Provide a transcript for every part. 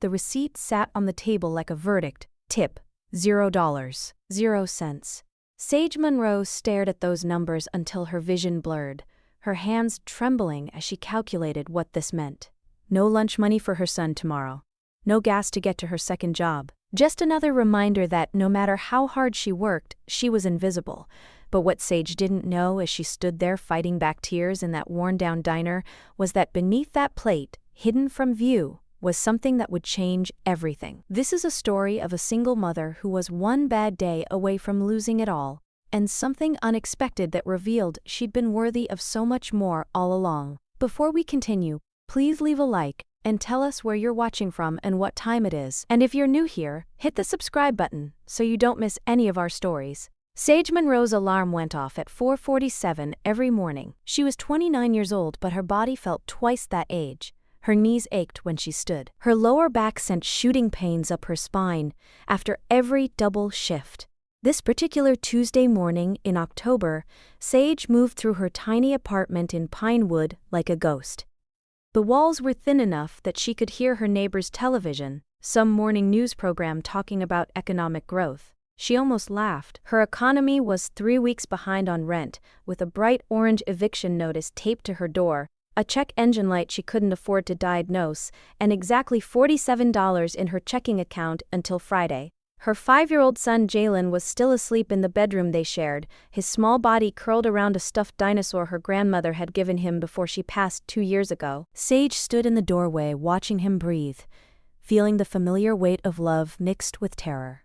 The receipt sat on the table like a verdict. Tip, $0, 0 cents. Sage Monroe stared at those numbers until her vision blurred, her hands trembling as she calculated what this meant. No lunch money for her son tomorrow. No gas to get to her second job. Just another reminder that no matter how hard she worked, she was invisible. But what Sage didn't know as she stood there fighting back tears in that worn-down diner was that beneath that plate, hidden from view, was something that would change everything. This is a story of a single mother who was one bad day away from losing it all, and something unexpected that revealed she'd been worthy of so much more all along. Before we continue, please leave a like and tell us where you're watching from and what time it is. And if you're new here, hit the subscribe button so you don't miss any of our stories. Sage Monroe's alarm went off at 4:47 every morning. She was 29 years old, but her body felt twice that age. Her knees ached when she stood. Her lower back sent shooting pains up her spine after every double shift. This particular Tuesday morning in October, Sage moved through her tiny apartment in Pinewood like a ghost. The walls were thin enough that she could hear her neighbor's television, some morning news program talking about economic growth. She almost laughed. Her economy was 3 weeks behind on rent, with a bright orange eviction notice taped to her door, a check engine light she couldn't afford to diagnose, and exactly $47 in her checking account until Friday. Her 5-year-old son Jalen was still asleep in the bedroom they shared, his small body curled around a stuffed dinosaur her grandmother had given him before she passed 2 years ago. Sage stood in the doorway watching him breathe, feeling the familiar weight of love mixed with terror.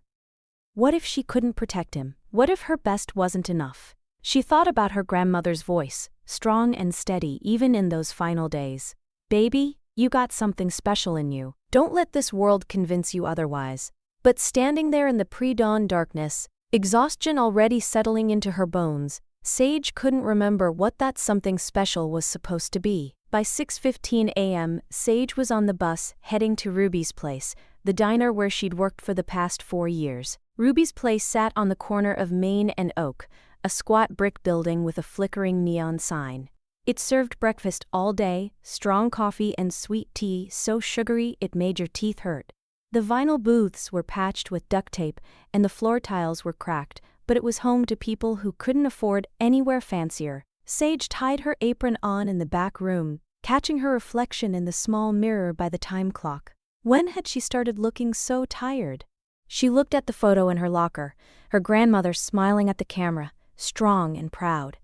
What if she couldn't protect him? What if her best wasn't enough? She thought about her grandmother's voice, strong and steady even in those final days. "Baby, you got something special in you. Don't let this world convince you otherwise." But standing there in the pre-dawn darkness, exhaustion already settling into her bones, Sage couldn't remember what that something special was supposed to be. By 6:15 a.m., Sage was on the bus heading to Ruby's Place, the diner where she'd worked for the past 4 years. Ruby's Place sat on the corner of Main and Oak, a squat brick building with a flickering neon sign. It served breakfast all day, strong coffee and sweet tea so sugary it made your teeth hurt. The vinyl booths were patched with duct tape and the floor tiles were cracked, but it was home to people who couldn't afford anywhere fancier. Sage tied her apron on in the back room, catching her reflection in the small mirror by the time clock. When had she started looking so tired? She looked at the photo in her locker, her grandmother smiling at the camera, strong and proud.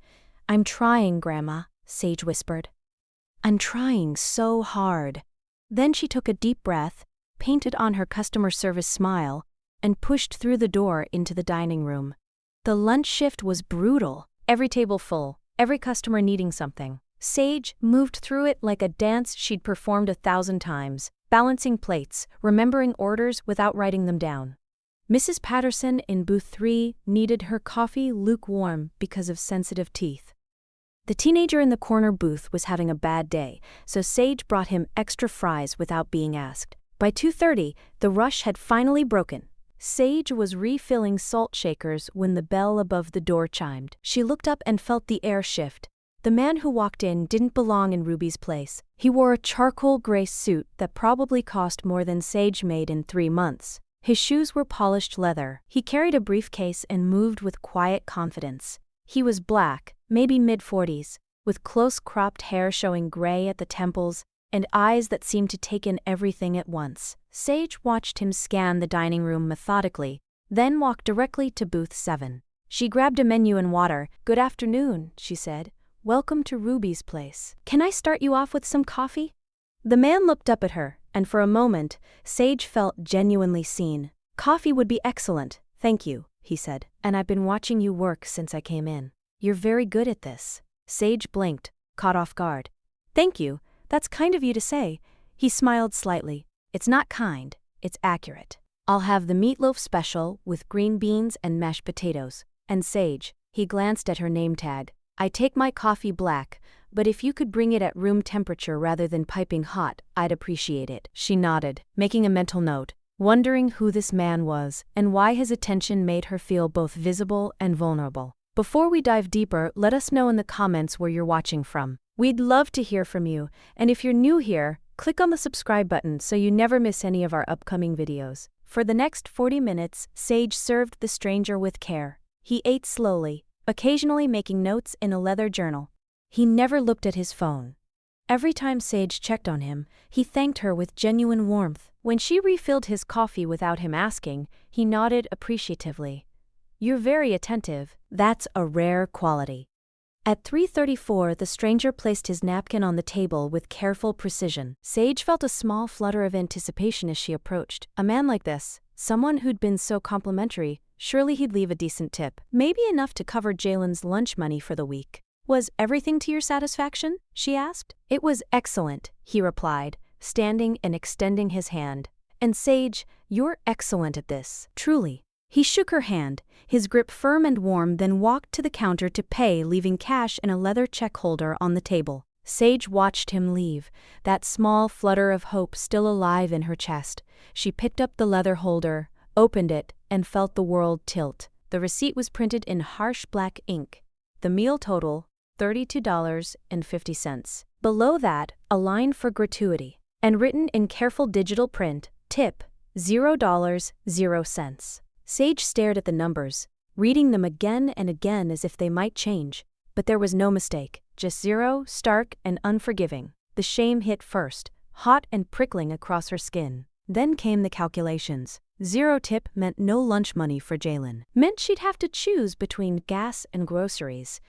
"I'm trying, Grandma," Sage whispered. "I'm trying so hard." Then she took a deep breath, painted on her customer service smile, and pushed through the door into the dining room. The lunch shift was brutal, every table full, every customer needing something. Sage moved through it like a dance she'd performed 1,000 times, balancing plates, remembering orders without writing them down. Mrs. Patterson in booth 3 needed her coffee lukewarm because of sensitive teeth. The teenager in the corner booth was having a bad day, so Sage brought him extra fries without being asked. By 2:30, the rush had finally broken. Sage was refilling salt shakers when the bell above the door chimed. She looked up and felt the air shift. The man who walked in didn't belong in Ruby's Place. He wore a charcoal gray suit that probably cost more than Sage made in 3 months. His shoes were polished leather. He carried a briefcase and moved with quiet confidence. He was black, maybe mid-40s, with close-cropped hair showing gray at the temples, and eyes that seemed to take in everything at once. Sage watched him scan the dining room methodically, then walked directly to booth 7. She grabbed a menu and water. "Good afternoon," she said. "Welcome to Ruby's Place. Can I start you off with some coffee?" The man looked up at her, and for a moment, Sage felt genuinely seen. "Coffee would be excellent, thank you," he said. "And I've been watching you work since I came in. You're very good at this." Sage blinked, caught off guard. "Thank you. That's kind of you to say." He smiled slightly. "It's not kind, it's accurate. I'll have the meatloaf special with green beans and mashed potatoes." And Sage, he glanced at her name tag. "I take my coffee black, but if you could bring it at room temperature rather than piping hot, I'd appreciate it." She nodded, making a mental note, wondering who this man was and why his attention made her feel both visible and vulnerable. Before we dive deeper, let us know in the comments where you're watching from. We'd love to hear from you, and if you're new here, Click on the subscribe button so you never miss any of our upcoming videos. For the next 40 minutes, Sage served the stranger with care. He ate slowly, occasionally making notes in a leather journal. He never looked at his phone. Every time Sage checked on him, he thanked her with genuine warmth. When she refilled his coffee without him asking, he nodded appreciatively. "You're very attentive. That's a rare quality." At 3:34, the stranger placed his napkin on the table with careful precision. Sage felt a small flutter of anticipation as she approached. A man like this, someone who'd been so complimentary, surely he'd leave a decent tip. Maybe enough to cover Jalen's lunch money for the week. "Was everything to your satisfaction?" she asked. "It was excellent," he replied, standing and extending his hand. "And Sage, you're excellent at this. Truly." He shook her hand, his grip firm and warm, then walked to the counter to pay, leaving cash in a leather check holder on the table. Sage watched him leave, that small flutter of hope still alive in her chest. She picked up the leather holder, opened it, and felt the world tilt. The receipt was printed in harsh black ink. The meal total, $32.50. Below that, a line for gratuity. And written in careful digital print, tip, $0.00. Sage stared at the numbers, reading them again and again as if they might change. But there was no mistake, just zero, stark and unforgiving. The shame hit first, hot and prickling across her skin. Then came the calculations. Zero tip meant no lunch money for Jalen. Meant she'd have to choose between gas and groceries.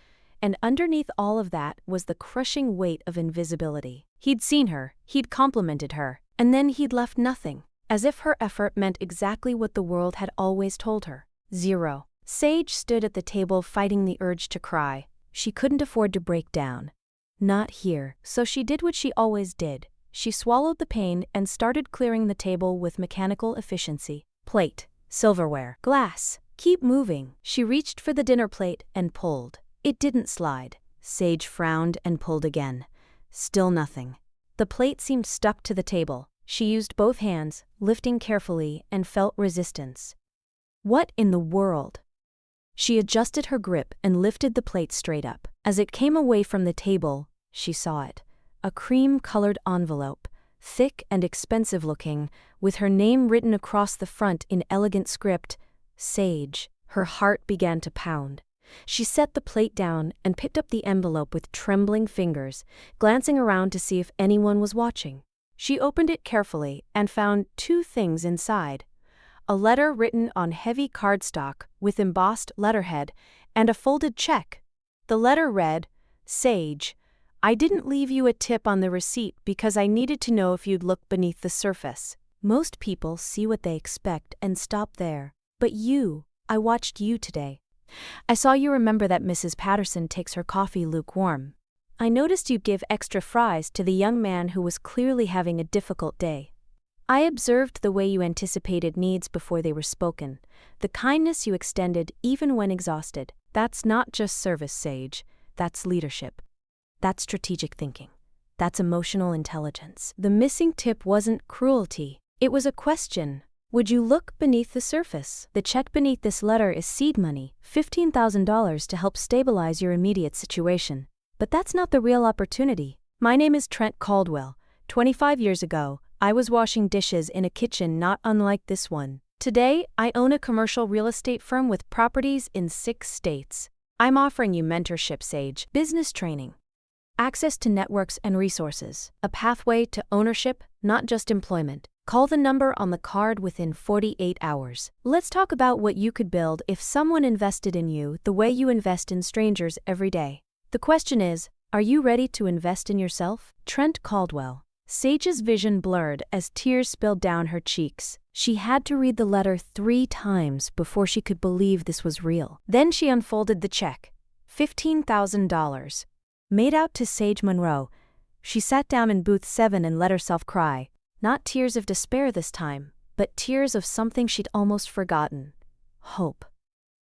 And underneath all of that was the crushing weight of invisibility. He'd seen her, he'd complimented her, and then he'd left nothing. As if her effort meant exactly what the world had always told her. Zero. Sage stood at the table fighting the urge to cry. She couldn't afford to break down. Not here. So she did what she always did. She swallowed the pain and started clearing the table with mechanical efficiency. Plate, silverware, glass. Keep moving. She reached for the dinner plate and pulled. It didn't slide. Sage frowned and pulled again. Still nothing. The plate seemed stuck to the table. She used both hands, lifting carefully, and felt resistance. What in the world? She adjusted her grip and lifted the plate straight up. As it came away from the table, she saw it. A cream-colored envelope, thick and expensive-looking, with her name written across the front in elegant script, Sage. Her heart began to pound. She set the plate down and picked up the envelope with trembling fingers, glancing around to see if anyone was watching. She opened it carefully and found two things inside: a letter written on heavy cardstock with embossed letterhead and a folded check. The letter read, "Sage, I didn't leave you a tip on the receipt because I needed to know if you'd look beneath the surface. Most people see what they expect and stop there. But I watched you today. I saw you remember that Mrs. Patterson takes her coffee lukewarm. I noticed you'd give extra fries to the young man who was clearly having a difficult day. I observed the way you anticipated needs before they were spoken, the kindness you extended even when exhausted. That's not just service, Sage. That's leadership. That's strategic thinking. That's emotional intelligence. The missing tip wasn't cruelty. It was a question. Would you look beneath the surface? The check beneath this letter is seed money, $15,000 to help stabilize your immediate situation. But that's not the real opportunity. My name is Trent Caldwell. 25 years ago, I was washing dishes in a kitchen not unlike this one. Today, I own a commercial real estate firm with properties in 6 states. I'm offering you mentorship, Sage, business training, access to networks and resources, a pathway to ownership, not just employment. Call the number on the card within 48 hours. Let's talk about what you could build if someone invested in you the way you invest in strangers every day. The question is, are you ready to invest in yourself? Trent Caldwell. Sage's vision blurred as tears spilled down her cheeks. She had to read the letter 3 times before she could believe this was real. Then she unfolded the check. $15,000. Made out to Sage Monroe. She sat down in booth 7 and let herself cry. Not tears of despair this time, but tears of something she'd almost forgotten. Hope.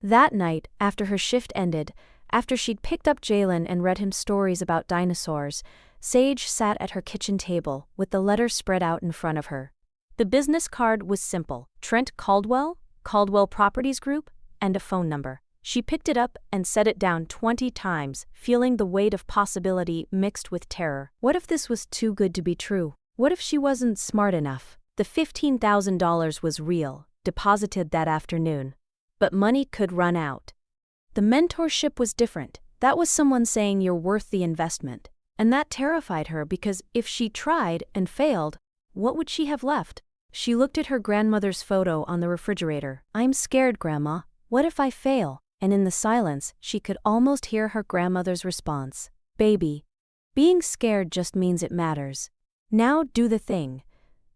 That night, after her shift ended, after she'd picked up Jalen and read him stories about dinosaurs, Sage sat at her kitchen table with the letter spread out in front of her. The business card was simple: Trent Caldwell, Caldwell Properties Group, and a phone number. She picked it up and set it down 20 times, feeling the weight of possibility mixed with terror. What if this was too good to be true? What if she wasn't smart enough? The $15,000 was real, deposited that afternoon. But money could run out. The mentorship was different. That was someone saying you're worth the investment. And that terrified her because if she tried and failed, what would she have left? She looked at her grandmother's photo on the refrigerator. I'm scared, Grandma. What if I fail? And in the silence, she could almost hear her grandmother's response. Baby, being scared just means it matters. Now do the thing.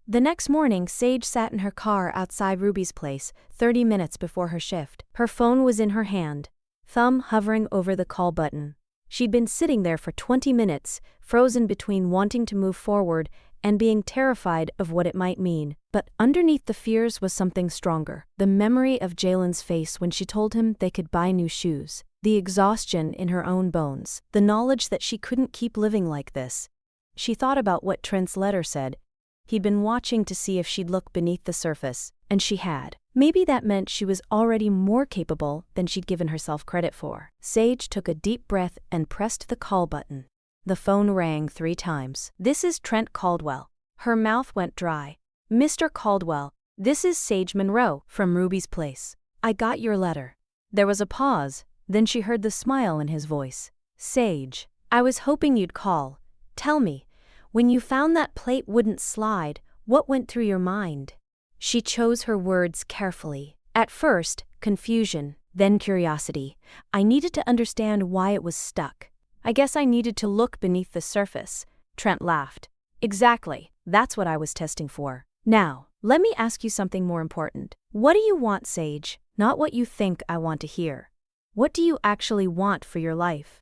The next morning, Sage sat in her car outside Ruby's place, 30 minutes before her shift. Her phone was in her hand, thumb hovering over the call button. She'd been sitting there for 20 minutes, frozen between wanting to move forward and being terrified of what it might mean. But underneath the fears was something stronger. The memory of Jalen's face when she told him they could buy new shoes. The exhaustion in her own bones. The knowledge that she couldn't keep living like this. She thought about what Trent's letter said. He'd been watching to see if she'd look beneath the surface, and she had. Maybe that meant she was already more capable than she'd given herself credit for. Sage took a deep breath and pressed the call button. The phone rang 3 times. This is Trent Caldwell. Her mouth went dry. Mr. Caldwell, this is Sage Monroe from Ruby's place. I got your letter. There was a pause, then she heard the smile in his voice. Sage, I was hoping you'd call. Tell me, when you found that plate wouldn't slide, what went through your mind? She chose her words carefully. At first, confusion, then curiosity. I needed to understand why it was stuck. I guess I needed to look beneath the surface. Trent laughed. Exactly, that's what I was testing for. Now, let me ask you something more important. What do you want, Sage? Not what you think I want to hear. What do you actually want for your life?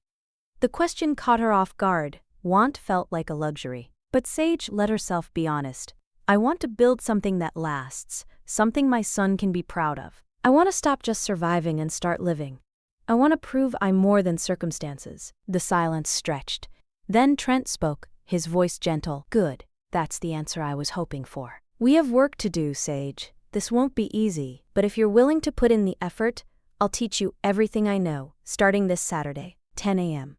The question caught her off guard. Want felt like a luxury. But Sage let herself be honest. I want to build something that lasts, something my son can be proud of. I want to stop just surviving and start living. I want to prove I'm more than circumstances. The silence stretched. Then Trent spoke, his voice gentle. Good, that's the answer I was hoping for. We have work to do, Sage. This won't be easy, but if you're willing to put in the effort, I'll teach you everything I know, starting this Saturday, 10 a.m.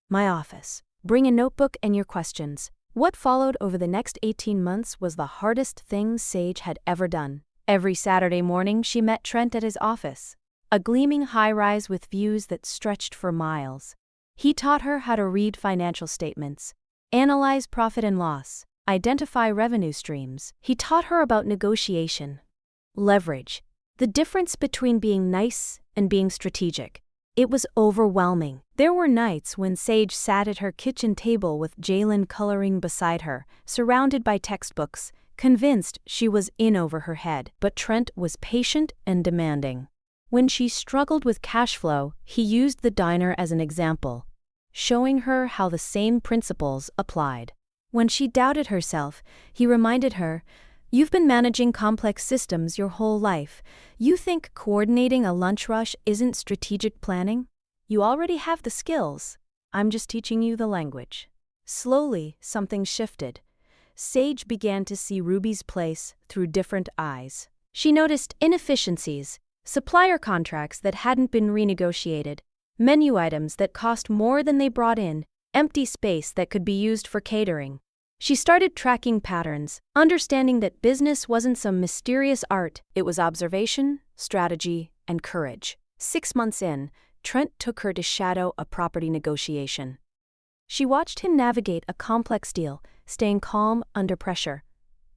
My office. Bring a notebook and your questions. What followed over the next 18 months was the hardest thing Sage had ever done. Every Saturday morning, she met Trent at his office, a gleaming high-rise with views that stretched for miles. He taught her how to read financial statements, analyze profit and loss, identify revenue streams. He taught her about negotiation, leverage, the difference between being nice and being strategic. It was overwhelming. There were nights when Sage sat at her kitchen table with Jalen coloring beside her, surrounded by textbooks, convinced she was in over her head. But Trent was patient and demanding. When she struggled with cash flow, he used the diner as an example, showing her how the same principles applied. When she doubted herself, he reminded her, "You've been managing complex systems your whole life. You think coordinating a lunch rush isn't strategic planning? You already have the skills. I'm just teaching you the language." Slowly, something shifted. Sage began to see Ruby's place through different eyes. She noticed inefficiencies, supplier contracts that hadn't been renegotiated, menu items that cost more than they brought in, empty space that could be used for catering. She started tracking patterns, understanding that business wasn't some mysterious art. It was observation, strategy, and courage. 6 months in, Trent took her to shadow a property negotiation. She watched him navigate a complex deal, staying calm under pressure.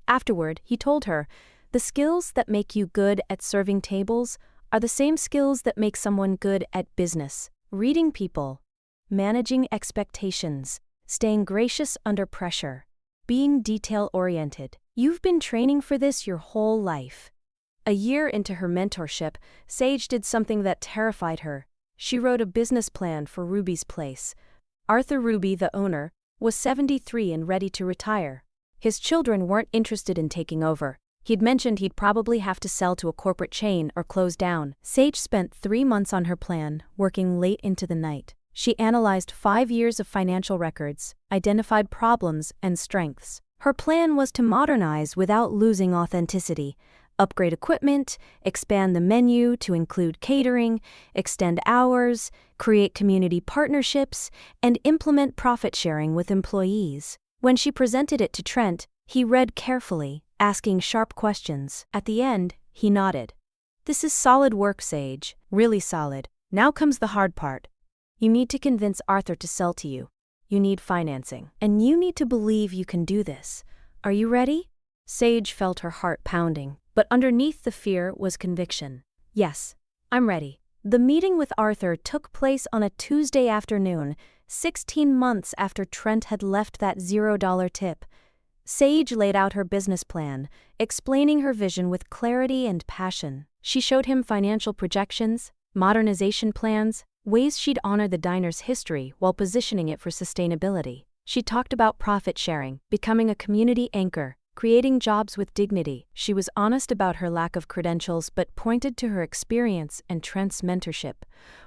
Afterward, he told her, "The skills that make you good at serving tables are the same skills that make someone good at business. Reading people, managing expectations, staying gracious under pressure, being detail-oriented. You've been training for this your whole life." A year into her mentorship, Sage did something that terrified her. She wrote a business plan for Ruby's place. Arthur Ruby, the owner, was 73 and ready to retire. His children weren't interested in taking over. He'd mentioned he'd probably have to sell to a corporate chain or close down. Sage spent 3 months on her plan, working late into the night. She analyzed 5 years of financial records, identified problems and strengths. Her plan was to modernize without losing authenticity, upgrade equipment, expand the menu to include catering, extend hours, create community partnerships, and implement profit sharing with employees. When she presented it to Trent, He read carefully, asking sharp questions. At the end, he nodded. "This is solid work, Sage. Really solid. Now comes the hard part. You need to convince Arthur to sell to you. You need financing. And you need to believe you can do this. Are you ready?" Sage felt her heart pounding, but underneath the fear was conviction. "Yes, I'm ready." The meeting with Arthur took place on a Tuesday afternoon, 16 months after Trent had left that $0 tip. Sage laid out her business plan, explaining her vision with clarity and passion. She showed him financial projections, modernization plans, ways she'd honor the diner's history while positioning it for sustainability. She talked about profit sharing, becoming a community anchor, creating jobs with dignity. She was honest about her lack of credentials but pointed to her experience and Trent's mentorship.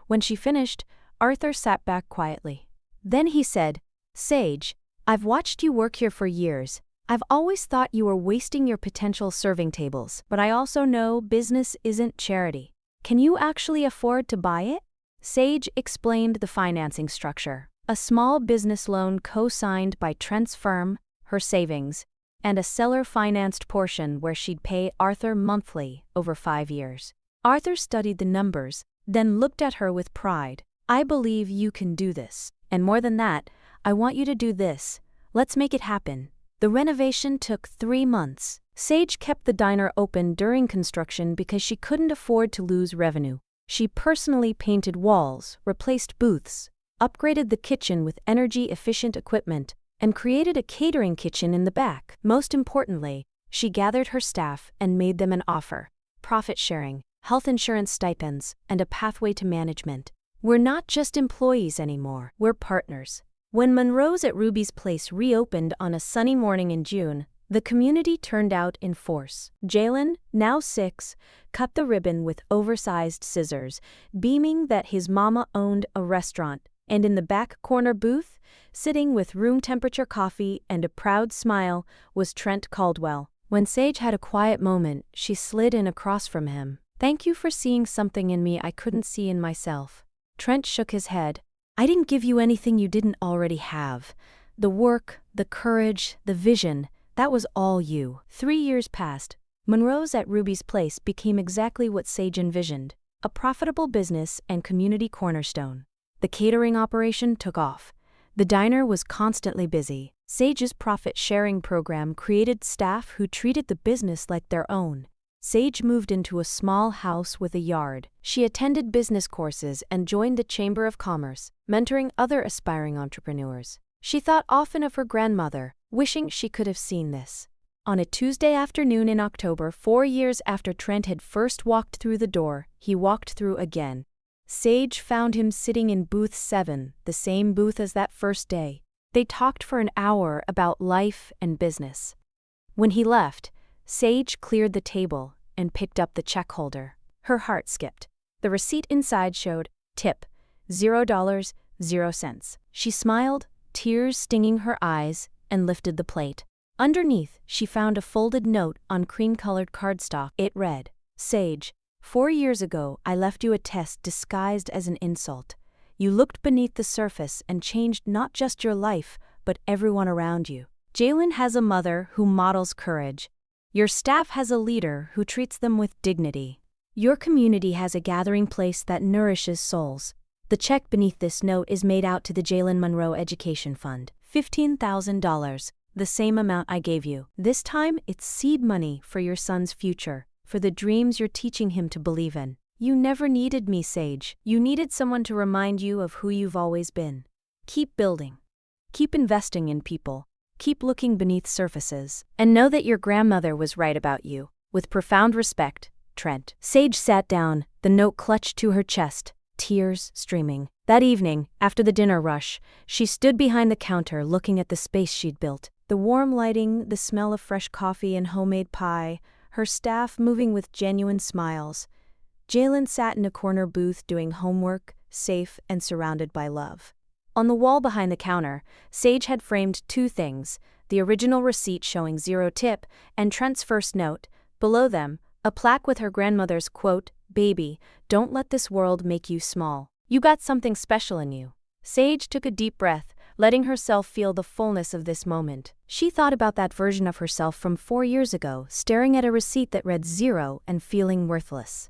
When she finished, Arthur sat back quietly. Then he said, "Sage, I've watched you work here for years. I've always thought you were wasting your potential serving tables, but I also know business isn't charity. Can you actually afford to buy it?" Sage explained the financing structure: a small business loan co-signed by Trent's firm, her savings, and a seller-financed portion where she'd pay Arthur monthly over 5 years. Arthur studied the numbers, then looked at her with pride. "I believe you can do this. And more than that, I want you to do this. Let's make it happen." The renovation took 3 months. Sage kept the diner open during construction because she couldn't afford to lose revenue. She personally painted walls, replaced booths, upgraded the kitchen with energy-efficient equipment, and created a catering kitchen in the back. Most importantly, she gathered her staff and made them an offer: profit sharing, health insurance stipends, and a pathway to management. "We're not just employees anymore, we're partners." When Monroe's at Ruby's Place reopened on a sunny morning in June, the community turned out in force. Jalen, now 6, cut the ribbon with oversized scissors, beaming that his mama owned a restaurant, and in the back corner booth, sitting with room-temperature coffee and a proud smile, was Trent Caldwell. When Sage had a quiet moment, she slid in across from him. "Thank you for seeing something in me I couldn't see in myself." Trent shook his head. "I didn't give you anything you didn't already have. The work, the courage, the vision, that was all you." 3 years passed. Monroe's at Ruby's Place became exactly what Sage envisioned: a profitable business and community cornerstone. The catering operation took off. The diner was constantly busy. Sage's profit-sharing program created staff who treated the business like their own. Sage moved into a small house with a yard. She attended business courses and joined the Chamber of Commerce, mentoring other aspiring entrepreneurs. She thought often of her grandmother, wishing she could have seen this. On a Tuesday afternoon in October, 4 years after Trent had first walked through the door, he walked through again. Sage found him sitting in booth 7, the same booth as that first day. They talked for an hour about life and business. When he left, Sage cleared the table and picked up the check holder. Her heart skipped. The receipt inside showed, "Tip, $0, 0 cents." She smiled, tears stinging her eyes, and lifted the plate. Underneath, she found a folded note on cream-colored cardstock. It read, "Sage, 4 years ago I left you a test disguised as an insult. You looked beneath the surface and changed not just your life, but everyone around you. Jalen has a mother who models courage. Your staff has a leader who treats them with dignity. Your community has a gathering place that nourishes souls." The check beneath this note is made out to the Jalen Monroe Education Fund. $15,000, the same amount I gave you. This time, it's seed money for your son's future, for the dreams you're teaching him to believe in. You never needed me, Sage. You needed someone to remind you of who you've always been. Keep building. Keep investing in people. Keep looking beneath surfaces. And know that your grandmother was right about you. With profound respect, Trent. Sage sat down, the note clutched to her chest, tears streaming. That evening, after the dinner rush, she stood behind the counter looking at the space she'd built. The warm lighting, the smell of fresh coffee and homemade pie, her staff moving with genuine smiles. Jalen sat in a corner booth doing homework, safe and surrounded by love. On the wall behind the counter, Sage had framed 2 things: the original receipt showing 0 tip and Trent's first note. Below them, a plaque with her grandmother's quote, "Baby, don't let this world make you small. You got something special in you." Sage took a deep breath, letting herself feel the fullness of this moment. She thought about that version of herself from 4 years ago, staring at a receipt that read 0 and feeling worthless.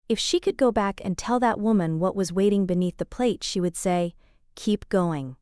If she could go back and tell that woman what was waiting beneath the plate, she would say, "Keep going.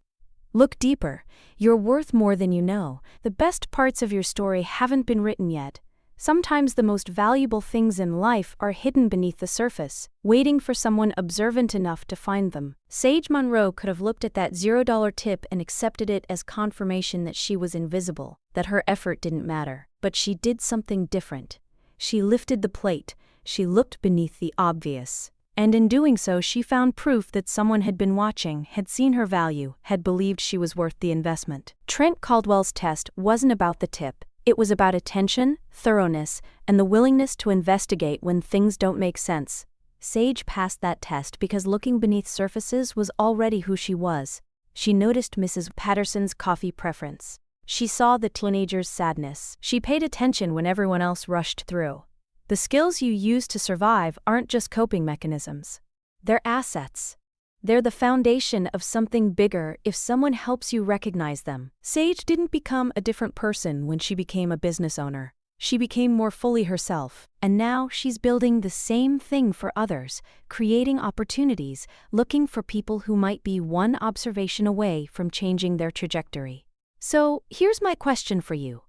Look deeper. You're worth more than you know. The best parts of your story haven't been written yet. Sometimes the most valuable things in life are hidden beneath the surface, waiting for someone observant enough to find them." Sage Monroe could have looked at that $0 tip and accepted it as confirmation that she was invisible, that her effort didn't matter. But she did something different. She lifted the plate. She looked beneath the obvious. And in doing so, she found proof that someone had been watching, had seen her value, had believed she was worth the investment. Trent Caldwell's test wasn't about the tip. It was about attention, thoroughness, and the willingness to investigate when things don't make sense. Sage passed that test because looking beneath surfaces was already who she was. She noticed Mrs. Patterson's coffee preference. She saw the teenager's sadness. She paid attention when everyone else rushed through. The skills you use to survive aren't just coping mechanisms. They're assets. They're the foundation of something bigger if someone helps you recognize them. Sage didn't become a different person when she became a business owner. She became more fully herself, and now she's building the same thing for others, creating opportunities, looking for people who might be one observation away from changing their trajectory. So, here's my question for you.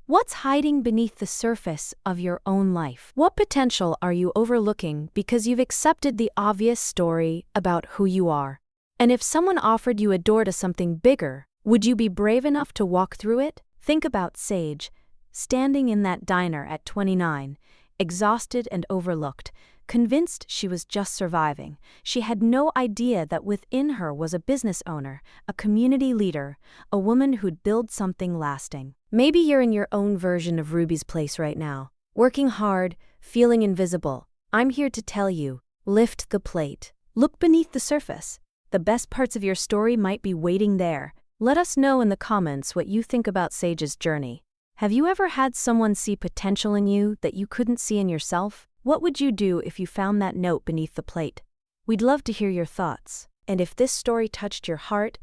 What's hiding beneath the surface of your own life? What potential are you overlooking because you've accepted the obvious story about who you are? And if someone offered you a door to something bigger, would you be brave enough to walk through it? Think about Sage, standing in that diner at 29, exhausted and overlooked, convinced she was just surviving. She had no idea that within her was a business owner, a community leader, a woman who'd build something lasting. Maybe you're in your own version of Ruby's place right now, working hard, feeling invisible. I'm here to tell you, lift the plate. Look beneath the surface. The best parts of your story might be waiting there. Let us know in the comments what you think about Sage's journey. Have you ever had someone see potential in you that you couldn't see in yourself? What would you do if you found that note beneath the plate? We'd love to hear your thoughts. And if this story touched your heart,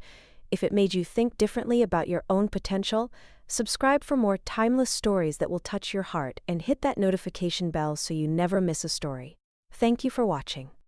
if it made you think differently about your own potential, subscribe for more timeless stories that will touch your heart and hit that notification bell so you never miss a story. Thank you for watching.